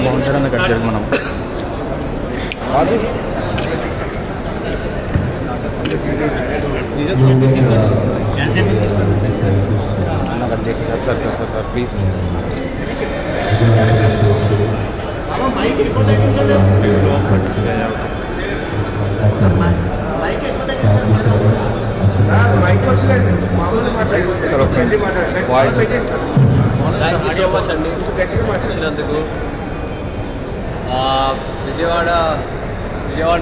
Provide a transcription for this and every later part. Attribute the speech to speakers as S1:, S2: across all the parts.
S1: కొంచెం కట్ చేసి మనం sir please
S2: thank you so much అండి వచ్చినందుకు. విజయవాడ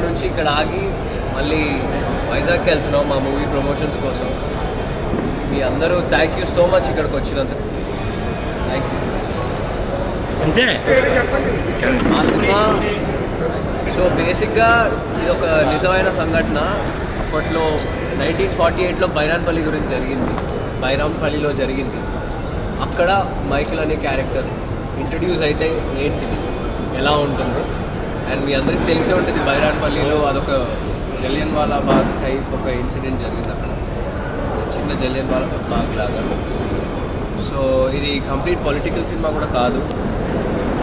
S2: నుంచి ఇక్కడ ఆగి మళ్ళీ వైజాగ్కి వెళ్తున్నాం మా మూవీ ప్రమోషన్స్ కోసం. మీ అందరూ థ్యాంక్ యూ సో మచ్ ఇక్కడికి వచ్చినందుకు. Thank you. మా సినిమా సో బేసిక్గా ఇది ఒక నిజమైన సంఘటన. అప్పట్లో 1948లో బైరాంపల్లిలో జరిగింది. అక్కడ మైకిల్ అనే క్యారెక్టర్ ఇంట్రడ్యూస్ అయితే ఏంటిది ఎలా ఉంటుందో. అండ్ మీ అందరికీ తెలిసే ఉంటుంది బైరాంపల్లిలో అదొక జలియన్వాలా బాగ్ టైప్ ఒక ఇన్సిడెంట్ జరిగింది అక్కడ, చిన్న జలియన్వాలా బాగ్ లాగా. సో ఇది కంప్లీట్ పొలిటికల్ సినిమా కూడా కాదు,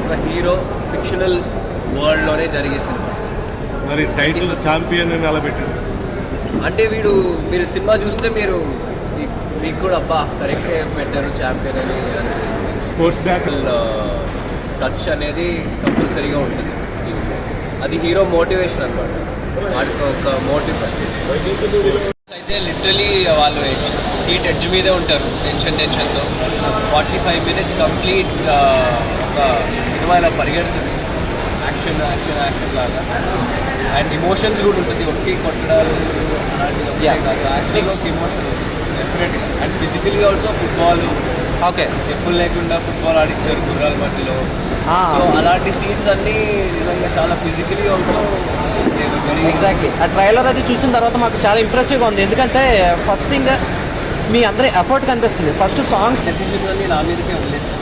S2: ఒక హీరో ఫిక్షనల్ వరల్డ్లోనే జరిగే సినిమా.
S3: మరి టైటిల్ ఛాంపియన్ అని అలా పెట్టారు
S2: అంటే మీరు సినిమా చూస్తే మీకు కూడా అబ్బా కరెక్టే పెట్టారు ఛాంపియన్ అని అనిపిస్తుంది.
S3: స్పోర్ట్స్ బ్యాక్
S2: టచ్ అనేది కంపల్సరీగా ఉంటుంది. అది హీరో మోటివేషన్ అనమాట, వాడికి ఒక మోటివ్. అయితే లిటరలీ వాళ్ళు సీట్ ఎడ్జ్ మీదే ఉంటారు టెన్షన్తో. 45 minutes కంప్లీట్ ఒక సినిమా ఇలా పరిగెడుతుంది, యాక్షన్ లాగా. అండ్ ఇమోషన్స్ కూడా ఉంటుంది, ఒట్టి కొట్టడాలు అలాంటివి కాదు, యాక్షన్లో ఇమోషన్ డెఫినెట్గా. And physically also football, okay చెప్పులు లేకుండా ఫుట్బాల్ ఆడించారు గుర్రాల మధ్యలో. సో అలాంటి సీన్స్ అన్నీ నిజంగా చాలా ఫిజికలీ ఆల్సో వెరీ
S4: ఎగ్జాక్ట్లీ. ఆ ట్రైలర్ అది చూసిన తర్వాత మాకు చాలా ఇంప్రెసివ్గా ఉంది, ఎందుకంటే ఫస్ట్ థింగ్ మీ అందరి ఎఫర్ట్ కనిపిస్తుంది. ఫస్ట్ సాంగ్స్
S2: డెసిషన్స్ అన్ని నా మీదకే వదిలేసాను.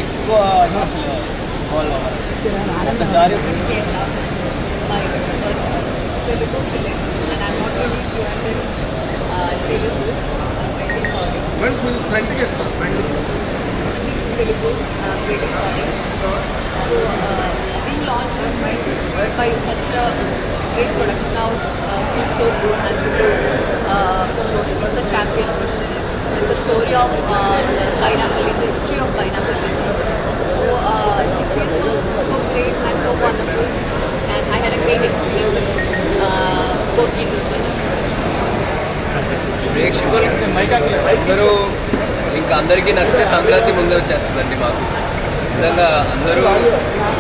S2: ఎక్కువ అసలు ఇన్వాల్వ్ అవ్వాలి ఒక్కసారి.
S5: Telugu film and I'm not really fluent in Telugu, so I'm really sorry.
S3: Telugu,
S5: I'm really sorry. So being launched by such a great production house feels so good, and promotion is the champion promotion. It's the story of Pineapple, it's the history of Pineapple. So it feels so great and so wonderful, and I had a great experience working in this film.
S2: ప్రేక్షకులు అందరూ ఇంకా అందరికీ నచ్చితే సంక్రాంతి ముందే వచ్చేస్తుందండి మాకు. నిజంగా అందరూ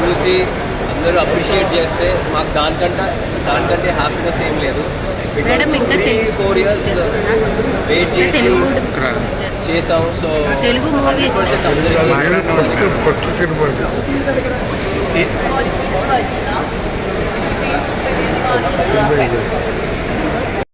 S2: చూసి అందరూ అప్రిషియేట్ చేస్తే మాకు దానికంటే హ్యాపీనెస్ ఏం లేదు. 3-4 years వెయిట్ చేసి చేసాం. సో 100% అందరికీ